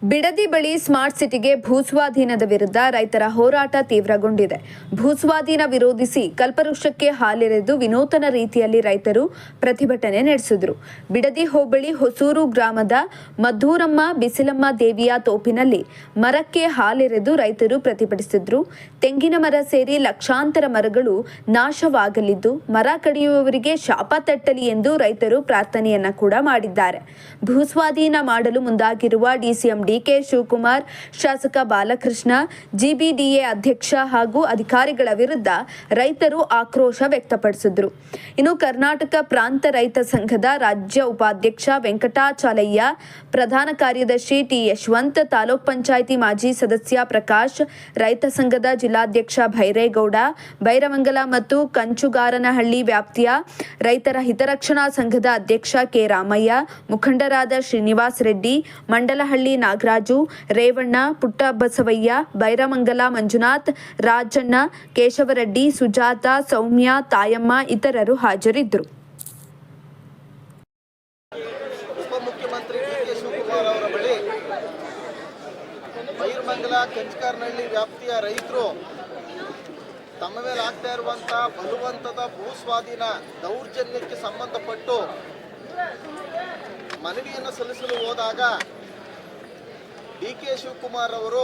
ಬಿಡದಿ ಬಳಿ ಸ್ಮಾರ್ಟ್ ಸಿಟಿಗೆ ಭೂಸ್ವಾಧೀನದ ವಿರುದ್ಧ ರೈತರ ಹೋರಾಟ ತೀವ್ರಗೊಂಡಿದೆ. ಭೂಸ್ವಾಧೀನ ವಿರೋಧಿಸಿ ಕಲ್ಪವೃಕ್ಷಕ್ಕೆ ಹಾಲೆರೆದು ವಿನೂತನ ರೀತಿಯಲ್ಲಿ ರೈತರು ಪ್ರತಿಭಟನೆ ನಡೆಸಿದರು. ಬಿಡದಿ ಹೋಬಳಿ ಹೊಸೂರು ಗ್ರಾಮದ ಮದ್ದೂರಮ್ಮ ಬಿಸಿಲಮ್ಮ ದೇವಿಯ ತೋಪಿನಲ್ಲಿ ಮರಕ್ಕೆ ಹಾಲೆರೆದು ರೈತರು ಪ್ರತಿಭಟಿಸಿದರು. ತೆಂಗಿನ ಮರ ಸೇರಿ ಲಕ್ಷಾಂತರ ಮರಗಳು ನಾಶವಾಗಲಿದ್ದು ಮರ ಕಡಿಯುವವರಿಗೆ ಶಾಪ ತಟ್ಟಲಿ ಎಂದು ರೈತರು ಪ್ರಾರ್ಥನೆಯನ್ನ ಕೂಡ ಮಾಡಿದ್ದಾರೆ. ಭೂಸ್ವಾಧೀನ ಮಾಡಲು ಮುಂದಾಗಿರುವ ಡಿಸಿಎಂ ಡಿಕೆ ಶಿವಕುಮಾರ್, ಶಾಸಕ ಬಾಲಕೃಷ್ಣ, ಜಿಬಿಡಿಎ ಅಧ್ಯಕ್ಷ ಹಾಗೂ ಅಧಿಕಾರಿಗಳ ವಿರುದ್ಧ ರೈತರು ಆಕ್ರೋಶ ವ್ಯಕ್ತಪಡಿಸಿದರು. ಇನ್ನು ಕರ್ನಾಟಕ ಪ್ರಾಂತ ರೈತ ಸಂಘದ ರಾಜ್ಯ ಉಪಾಧ್ಯಕ್ಷ ವೆಂಕಟಾಚಲಯ್ಯ, ಪ್ರಧಾನ ಕಾರ್ಯದರ್ಶಿ ಟಿ ಯಶವಂತ್, ತಾಲೂಕ್ ಪಂಚಾಯಿತಿ ಮಾಜಿ ಸದಸ್ಯ ಪ್ರಕಾಶ್, ರೈತ ಸಂಘದ ಜಿಲ್ಲಾಧ್ಯಕ್ಷ ಭೈರೇಗೌಡ, ಬೈರಮಂಗಲ ಮತ್ತು ಕಂಚುಗಾರನಹಳ್ಳಿ ವ್ಯಾಪ್ತಿಯ ರೈತರ ಹಿತರಕ್ಷಣಾ ಸಂಘದ ಅಧ್ಯಕ್ಷ ಕೆ ರಾಮಯ್ಯ, ಮುಖಂಡರಾದ ಶ್ರೀನಿವಾಸ್ ರೆಡ್ಡಿ, ಮಂಡಲಹಳ್ಳಿ ನಾಗರಾಜು, ರೇವಣ್ಣ, ಪುಟ್ಟಬಸವಯ್ಯ, ಬೈರಮಂಗಲ ಮಂಜುನಾಥ್, ರಾಜಣ್ಣ, ಕೇಶವರೆಡ್ಡಿ, ಸುಜಾತ, ಸೌಮ್ಯ, ತಾಯಮ್ಮ ಇತರರು ಹಾಜರಿದ್ದರು. ಉಪಮುಖ್ಯಮಂತ್ರಿ ಡಿಕೆ ಶಿವಕುಮಾರ್ ಅವರ ಬಳಿ ಬೈರಮಂಗಲ ಕಂಚುಗಾರನಹಳ್ಳಿ ವ್ಯಾಪ್ತಿಯ ರೈತರು ತಮ್ಮ ಮೇಲೆ ಆಗ್ತಾ ಇರುವಂತಹ ಬಲವಂತದ ಭೂಸ್ವಾಧೀನ ದೌರ್ಜನ್ಯಕ್ಕೆ ಸಂಬಂಧಪಟ್ಟು ಮನವಿಯನ್ನು ಸಲ್ಲಿಸಲು ಹೋದಾಗ ಡಿಕೆ ಶಿವಕುಮಾರ್ ಅವರು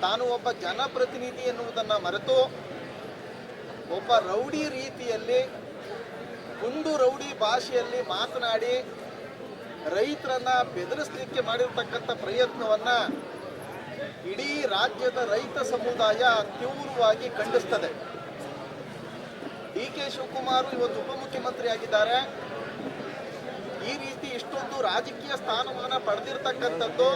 ತಾನು ಒಬ್ಬ ಜನಪ್ರತಿನಿಧಿ ಎನ್ನುವುದನ್ನು ಮರೆತು ಒಬ್ಬ ರೌಡಿ ರೀತಿಯಲ್ಲಿ ಕುಂದು ರೌಡಿ ಭಾಷೆಯಲ್ಲಿ ಮಾತನಾಡಿ ರೈತರನ್ನ ಬೆದರಿಸಲಿಕ್ಕೆ ಮಾಡಿರ್ತಕ್ಕಂಥ ಪ್ರಯತ್ನವನ್ನ ಇಡೀ ರಾಜ್ಯದ ರೈತ ಸಮುದಾಯ ತೀವ್ರವಾಗಿ ಖಂಡಿಸ್ತದೆ. ಡಿಕೆ ಶಿವಕುಮಾರ್ ಇವತ್ತು ಉಪಮುಖ್ಯಮಂತ್ರಿ ಆಗಿದ್ದಾರೆ. ಈ ರೀತಿ ಇಷ್ಟೊಂದು ರಾಜಕೀಯ ಸ್ಥಾನಮಾನ ಪಡೆದಿರ್ತಕ್ಕಂಥದ್ದು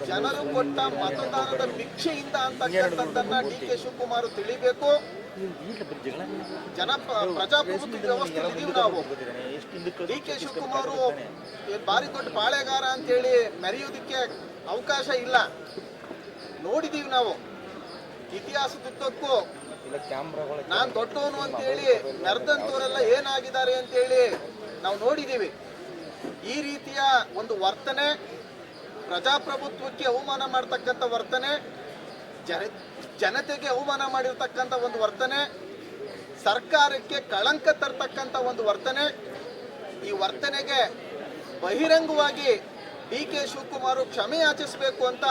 ಜನರು ಕೊಟ್ಟ ಮತದಾನದ ಭಿಕ್ಷೆಯಿಂದ ಅಂತಕ್ಕಂಥದ್ದನ್ನ ಡಿಕೆ ಶಿವಕುಮಾರ್ ತಿಳಿಬೇಕು. ಪ್ರಜಾಪ್ರಭುತ್ವ ವ್ಯವಸ್ಥೆ ಇದೀವಿ ನಾವು. ಡಿಕೆ ಶಿವಕುಮಾರ್ ಭಾರಿ ದೊಡ್ಡ ಪಾಳೆಗಾರ ಅಂತೇಳಿ ಮೆರೆಯೋದಕ್ಕೆ ಅವಕಾಶ ಇಲ್ಲ. ನೋಡಿದೀವಿ ನಾವು ಇತಿಹಾಸದುದ್ದಕ್ಕೂ ನಾನ್ ದೊಡ್ಡವನು ಅಂತೇಳಿ ಮೆರೆದಂತವರೆಲ್ಲ ಏನಾಗಿದ್ದಾರೆ ಅಂತೇಳಿ ನಾವು ನೋಡಿದ್ದೀವಿ. ಈ ರೀತಿಯ ಒಂದು ವರ್ತನೆ, ಪ್ರಜಾಪ್ರಭುತ್ವಕ್ಕೆ ಅವಮಾನ ಮಾಡ್ತಕ್ಕಂಥ ವರ್ತನೆ, ಜನತೆಗೆ ಅವಮಾನ ಮಾಡಿರ್ತಕ್ಕಂಥ ಒಂದು ವರ್ತನೆ, ಸರ್ಕಾರಕ್ಕೆ ಕಳಂಕ ತರ್ತಕ್ಕಂಥ ಒಂದು ವರ್ತನೆ, ಈ ವರ್ತನೆಗೆ ಬಹಿರಂಗವಾಗಿ ಡಿಕೆ ಶಿವಕುಮಾರ್ ಕ್ಷಮೆ ಯಾಚಿಸಬೇಕು ಅಂತ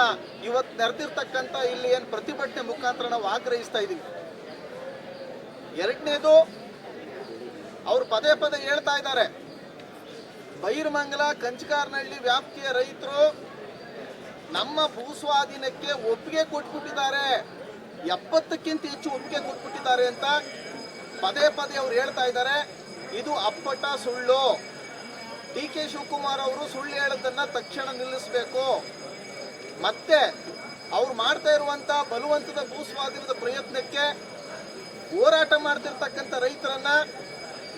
ಇವತ್ತು ನೆರೆದಿರ್ತಕ್ಕಂಥ ಇಲ್ಲಿ ಏನು ಪ್ರತಿಭಟನೆ ಮುಖಾಂತರ ನಾವು ಆಗ್ರಹಿಸ್ತಾ ಇದ್ದೀವಿ. ಎರಡನೇದು, ಅವರು ಪದೇ ಪದೇ ಹೇಳ್ತಾ ಇದ್ದಾರೆ, ಬೈರಮಂಗಲ ಕಂಚುಗಾರನಹಳ್ಳಿ ವ್ಯಾಪ್ತಿಯ ರೈತರು ನಮ್ಮ ಭೂಸ್ವಾಧೀನಕ್ಕೆ ಒಪ್ಪಿಗೆ ಕೊಟ್ಬಿಟ್ಟಿದ್ದಾರೆ, 70ಕ್ಕಿಂತ ಹೆಚ್ಚು ಒಪ್ಪಿಗೆ ಕೊಟ್ಬಿಟ್ಟಿದ್ದಾರೆ ಅಂತ ಪದೇ ಪದೇ ಅವ್ರು ಹೇಳ್ತಾ ಇದ್ದಾರೆ. ಇದು ಅಪ್ಪಟ ಸುಳ್ಳು. ಡಿಕೆ ಶಿವಕುಮಾರ್ ಅವರು ಸುಳ್ಳು ಹೇಳೋದನ್ನ ತಕ್ಷಣ ನಿಲ್ಲಿಸಬೇಕು. ಮತ್ತೆ ಅವ್ರು ಮಾಡ್ತಾ ಇರುವಂತ ಬಲವಂತದ ಭೂಸ್ವಾಧೀನದ ಪ್ರಯತ್ನಕ್ಕೆ ಹೋರಾಟ ಮಾಡ್ತಿರ್ತಕ್ಕಂಥ ರೈತರನ್ನ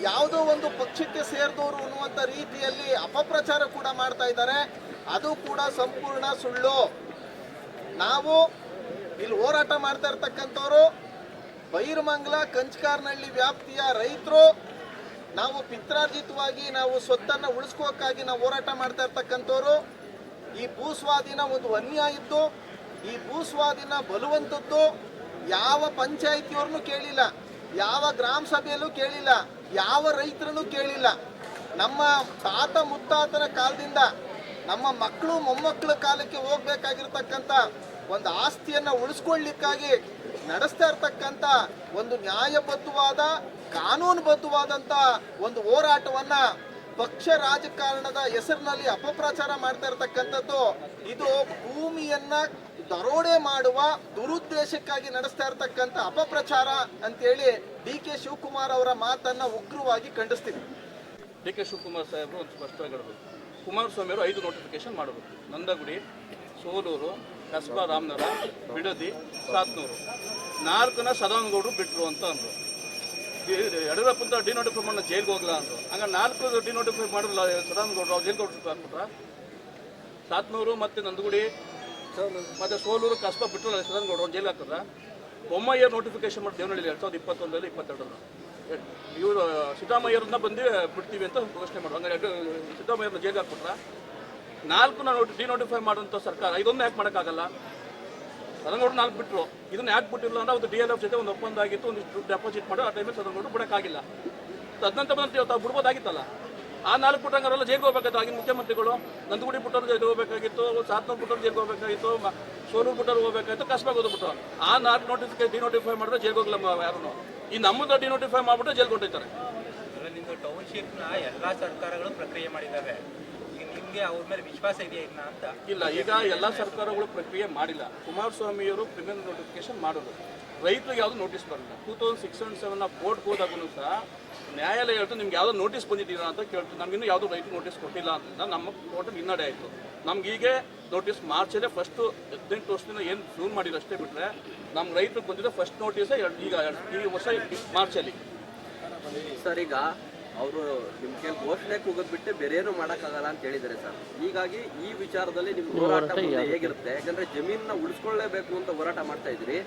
ಯಾವುದೋ ಒಂದು ಪಕ್ಷಕ್ಕೆ ಸೇರಿದವರು ಅನ್ನುವಂಥ ರೀತಿಯಲ್ಲಿ ಅಪಪ್ರಚಾರ ಕೂಡ ಮಾಡ್ತಾ ಇದ್ದಾರೆ. ಅದು ಕೂಡ ಸಂಪೂರ್ಣ ಸುಳ್ಳು. ನಾವು ಇಲ್ಲಿ ಹೋರಾಟ ಮಾಡ್ತಾ ಇರ್ತಕ್ಕಂಥವ್ರು ಬೈರಮಂಗಲ ಕಂಚುಗಾರನಹಳ್ಳಿ ವ್ಯಾಪ್ತಿಯ ರೈತರು. ನಾವು ಪಿತ್ರಾರ್ಜಿತವಾಗಿ ನಾವು ಸ್ವತ್ತನ್ನು ಉಳಿಸ್ಕೋಕ್ಕಾಗಿ ನಾವು ಹೋರಾಟ ಮಾಡ್ತಾ ಇರ್ತಕ್ಕಂಥವ್ರು. ಈ ಭೂಸ್ವಾಧೀನ ಒಂದು ಅನ್ಯಾಯ ಇದ್ದು, ಈ ಭೂಸ್ವಾಧೀನ ಬಲವಂತದ್ದು ಯಾವ ಪಂಚಾಯಿತಿಯವ್ರನ್ನೂ ಕೇಳಿಲ್ಲ, ಯಾವ ಗ್ರಾಮ ಸಭೆಯಲ್ಲೂ ಕೇಳಿಲ್ಲ, ಯಾವ ರೈತರನ್ನು ಕೇಳಿಲ್ಲ. ನಮ್ಮ ತಾತ ಮುತ್ತಾತನ ಕಾಲದಿಂದ ನಮ್ಮ ಮಕ್ಕಳು ಮೊಮ್ಮಕ್ಕಳ ಕಾಲಕ್ಕೆ ಹೋಗ್ಬೇಕಾಗಿರ್ತಕ್ಕಂಥ ಒಂದು ಆಸ್ತಿಯನ್ನು ಉಳಿಸ್ಕೊಳ್ಳಿಕ್ಕಾಗಿ ನಡೆಸ್ತಾ ಇರ್ತಕ್ಕಂಥ ಒಂದು ನ್ಯಾಯಬದ್ಧವಾದ ಕಾನೂನುಬದ್ಧವಾದಂಥ ಒಂದು ಹೋರಾಟವನ್ನ ಪಕ್ಷ ರಾಜಕಾರಣದ ಹೆಸರಿನಲ್ಲಿ ಅಪಪ್ರಚಾರ ಮಾಡ್ತಾ ಇರ್ತಕ್ಕಂಥದ್ದು ಇದು ಭೂಮಿಯನ್ನ ದರೋಡೆ ಮಾಡುವ ದುರುದ್ದೇಶಕ್ಕಾಗಿ ನಡೆಸ್ತಾ ಇರ್ತಕ್ಕಂಥ ಅಪಪ್ರಚಾರ ಅಂತೇಳಿ ಡಿಕೆ ಶಿವಕುಮಾರ್ ಅವರ ಮಾತನ್ನ ಉಗ್ರವಾಗಿ ಖಂಡಿಸ್ತೀವಿ. ಡಿಕೆ ಶಿವಕುಮಾರ್ ಸಾಹೇಬರು ಒಂದು ಸ್ಪಷ್ಟವಾಗಿ ಹೇಳಬೇಕು, ಕುಮಾರಸ್ವಾಮಿ ಅವರು 5 ನೋಟಿಫಿಕೇಶನ್ ಮಾಡಬೇಕು. ನಂದಗುಡಿ, ಸೋಲೂರು, ಕಸ್ಬಾ ರಾಮನಗರ, ಬಿಡದಿ, ಸಾತ್ನೂರು 4ನ ಸದಾನಗೌಡರು ಬಿಟ್ಟರು ಅಂತ ಅಂದರು. ಯಡಿಯೂರಪ್ಪಂತ ಡಿನೋಟಿಫೈ ಮಾಡೋ ಜೈಲ್ಗೆ ಹೋಗಲ್ಲ ಅಂದರು. ಹಂಗೆ 4 ಡಿನೋಟಿಫೈ ಮಾಡಲ್ಲ ಸದಾನಗೌಡರು, ಅವ್ರು ಜೈಲ್ಗೆ ಹಾಕ್ಬಿಟ್ರ. ಸಾತ್ನೂರು ಮತ್ತು ನಂದಗುಡಿ ಮತ್ತು ಸೋಲೂರು, ಕಸ್ಬಾ ಬಿಟ್ಟರಲ್ಲ ಸದಾನಗೌಡರು, ಅವ್ರು ಜೈಲ್ಗೆ ಹಾಕಿದ್ರ. ಬೊಮ್ಮಾಯಿಯ ನೋಟಿಫಿಕೇಶನ್ ಮಾಡಿ ದೇವನಹಳ್ಳಿ 2021 22 ಇವರು ಸಿದ್ದರಾಮಯ್ಯರನ್ನ ಬಂದು ಬಿಡ್ತೀವಿ ಅಂತ ಘೋಷಣೆ ಮಾಡೋದು. ಹಂಗಾಗಿ ಸಿದ್ದರಾಮಯ್ಯರನ್ನ ಜೈಲ್ಗೆ ಹಾಕ್ಬಿಟ್ರ. 4 ಡಿನೋಟಿಫೈ ಮಾಡುವಂಥ ಸರ್ಕಾರ ಇದೊಂದು ಯಾಕೆ ಮಾಡೋಕ್ಕಾಗಲ್ಲ? ಸದನಗೌಡರು 4 ಬಿಟ್ಟರು, ಇದನ್ನ ಯಾಕೆ ಬಿಟ್ಟಿಲ್ಲ ಅಂದ್ರೆ ಒಂದು DLF ಜೊತೆ ಒಂದು ಒಪ್ಪಂದ ಆಗಿತ್ತು, ಒಂದಿಷ್ಟು ದುಡ್ಡು ಡೆಪಾಸಿಟ್ ಮಾಡೋ ಆ ಟೈಮಲ್ಲಿ ಸದನಗೌಡರು ಬಿಡೋಕ್ಕಾಗಿಲ್ಲ. ತದನಂತರ ಬಂದು ತಾವು ಬಿಡ್ಬೋದಾಗಿತ್ತಲ್ಲ. ಆ 4 ಪುಟ್ಟಂಗರೆಲ್ಲ ಜೈಲಿಗೆ ಹೋಗ್ಬೇಕಾಗಿತ್ತು. ಆಗಿನ ಮುಖ್ಯಮಂತ್ರಿಗಳು ನಂದಗುಡಿ ಪುಟ್ಟರು ಜೈಲಿಗೆ ಹೋಗ್ಬೇಕಾಗಿತ್ತು, ಸಾತ್ನೂರು ಪುಟ್ಟರು ಜೈಲಿಗೆ ಹೋಗ್ಬೇಕಾಗಿತ್ತು, ಸೋಲೂರು ಪುಟ್ಟರು ಹೋಗ್ಬೇಕಾಗಿತ್ತು, ಕಸ್ಬಾಗ ಹೋಗ್ಬಿಟ್ರು. ಆ 4 ಡಿನೋಟಿಫೈ ಮಾಡಿದ್ರೆ ಜೈಲಿಗೆ ಹೋಗಲ್ಲ ಯಾರು. ಈ ನಮ್ಮದು ಡಿನೋಟಿಫೈ ಮಾಡಿಬಿಟ್ಟು ಜೈಲಿಗೆ ಹೊಟ್ಟಿರ್ತಾರೆ. ನಿಮ್ದು ಟೌನ್ಶಿಪ್ನ ಎಲ್ಲ ಸರ್ಕಾರಗಳು ಪ್ರಕ್ರಿಯೆ ಮಾಡಿದ್ದಾವೆ. ಈಗ ನಿಮಗೆ ಅವ್ರ ಮೇಲೆ ವಿಶ್ವಾಸ ಇದೆಯಾ ಇನ್ನ ಅಂತ? ಇಲ್ಲ, ಈಗ ಎಲ್ಲ ಸರ್ಕಾರಗಳು ಪ್ರಕ್ರಿಯೆ ಮಾಡಿಲ್ಲ. ಕುಮಾರಸ್ವಾಮಿಯವರು ಕ್ರಿಮಿನಲ್ ನೋಟಿಫಿಕೇಶನ್ ಮಾಡೋದು, ರೈತರಿಗೆ ಯಾವುದು ನೋಟಿಸ್ ಬರಲ್ಲ. 2006 and 2007 ಕೋರ್ಟ್ಗೆ ಹೋದಾಗೂ ಸಹ ನ್ಯಾಯಾಲಯ ಹೇಳ್ತು ನಿಮ್ಗೆ ಯಾವುದೋ ನೋಟಿಸ್ ಬಂದಿದ್ದೀರಾ ಅಂತ ಕೇಳ್ತೀವಿ. ನಮಗಿನ್ನೂ ಯಾವುದೋ ರೈತರು ನೋಟಿಸ್ ಕೊಟ್ಟಿಲ್ಲ ಅಂತ ನಮ್ಮ ಕೋರ್ಟಲ್ಲಿ ಹಿನ್ನಡೆ ಆಯಿತು. ನಮ್ಗೀಗೆ ನೋಟಿಸ್ ಮಾರ್ಚಲ್ಲೇ ಫಸ್ಟು 18 ವರ್ಷದಿಂದ ಏನು ಶುರು ಮಾಡಿದ್ರು ಅಷ್ಟೇ ಬಿಟ್ಟರೆ ನಮ್ಮ ರೈತರಿಗೆ ಬಂದಿದ್ದ ಫಸ್ಟ್ ನೋಟಿಸೇ ಈಗ ಈ ವರ್ಷ ಮಾರ್ಚಲ್ಲಿ. ಸರ್, ಈಗ ಅವರು ನಿಮ್ಮ ಕೇಳಿ ಘೋಷಣೆ ಕೂಗೋದ್ಬಿಟ್ಟು ಬೇರೆ ಏನು ಮಾಡೋಕ್ಕಾಗಲ್ಲ ಅಂತ ಹೇಳಿದ್ದಾರೆ ಸರ್. ಹೀಗಾಗಿ ಈ ವಿಚಾರದಲ್ಲಿ ನಿಮ್ಮ ಹೋರಾಟ ಹೇಗಿರುತ್ತೆ? ಯಾಕಂದ್ರೆ ಜಮೀನನ್ನ ಉಳಿಸ್ಕೊಳ್ಳೇಬೇಕು ಅಂತ ಹೋರಾಟ ಮಾಡ್ತಾ ಇದ್ರಿ.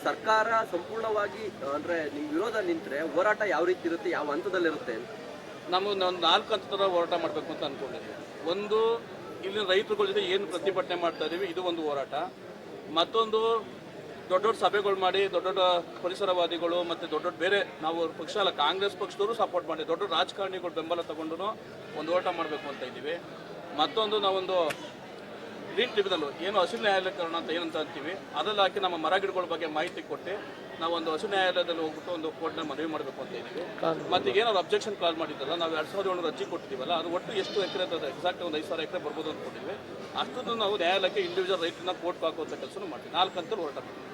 ಸರ್ಕಾರ ಸಂಪೂರ್ಣವಾಗಿ ಅಂದ್ರೆ ನಿಮ್ಮ ವಿರೋಧ ನಿಂತರೆ ಹೋರಾಟ ಯಾವ ರೀತಿ ಇರುತ್ತೆ, ಯಾವ ಹಂತದಲ್ಲಿರುತ್ತೆ? ನಾವು ಒಂದು 4 ಹಂತದ ಹೋರಾಟ ಮಾಡಬೇಕು ಅಂತ ಅಂದ್ಕೊಂಡಿದ್ವಿ. ಒಂದು, ಇಲ್ಲಿನ ರೈತರುಗಳ ಜೊತೆ ಏನು ಪ್ರತಿಭಟನೆ ಮಾಡ್ತಾ ಇದೀವಿ, ಇದು ಒಂದು ಹೋರಾಟ. ಮತ್ತೊಂದು, ದೊಡ್ಡ ದೊಡ್ಡ ಸಭೆಗಳು ಮಾಡಿ ದೊಡ್ಡ ದೊಡ್ಡ ಪರಿಸರವಾದಿಗಳು ಮತ್ತು ದೊಡ್ಡ ದೊಡ್ಡ ಬೇರೆ ನಾವು ಪಕ್ಷ ಅಲ್ಲ, ಕಾಂಗ್ರೆಸ್ ಪಕ್ಷದವರು ಸಪೋರ್ಟ್ ಮಾಡಿ ದೊಡ್ಡ ದೊಡ್ಡ ರಾಜಕಾರಣಿಗಳು ಬೆಂಬಲ ತಗೊಂಡು ಒಂದು ಹೋರಾಟ ಮಾಡಬೇಕು ಅಂತ ಇದ್ದೀವಿ. ಮತ್ತೊಂದು, ನಾವೊಂದು ಗ್ರೀನ್ ಟ್ರಿಬ್ಯುನಲ್ ಏನು ಹಸಿರು ನ್ಯಾಯಾಲಯಕರಣ ಅಂತ ಏನಂತ ಅಂತೀವಿ, ಅದರಲ್ಲಿ ಹಾಕಿ ನಮ್ಮ ಮರ ಗಿಡಗಳ ಬಗ್ಗೆ ಮಾಹಿತಿ ಕೊಟ್ಟು ನಾವೊಂದು ಹಸಿರು ನ್ಯಾಯಾಲಯದಲ್ಲಿ ಹೋಗ್ಬಿಟ್ಟು ಒಂದು ಕೋರ್ಟ್ನ ಮನವಿ ಮಾಡಬೇಕು ಅಂತ ಇದ್ದೀವಿ. ಮತ್ತು ಈಗ ಏನಾದ್ರು ಅಬ್ಜೆಕ್ಷನ್ ಕಾಲ್ ಮಾಡಿದ್ದಲ್ಲ, ನಾವು 2007 ಅರ್ಜಿ ಕೊಟ್ಟಿದ್ದೀವಲ್ಲ, ಅದು ಒಟ್ಟು ಎಷ್ಟು ಎಕರೆ ಅದು ಎಕ್ಸಾಕ್ಟ್ ಒಂದು 5,000 ಎಕರೆ ಬರ್ಬೋದು ಅಂದ್ಕೊಂಡಿದ್ವಿ. ಅಷ್ಟನ್ನು ನಾವು ನ್ಯಾಯಾಲಯಕ್ಕೆ ಇಂಡಿವಿಜುವಲ್ ರೈತರನ್ನ ಕೋರ್ಟ್ಗೆ ಹಾಕುವಂಥ ಕೆಲಸ ಮಾಡ್ತೀವಿ. 4 ಹಂತದಲ್ಲಿ ಹೋರಾಟ ಮಾಡ್ತೀವಿ.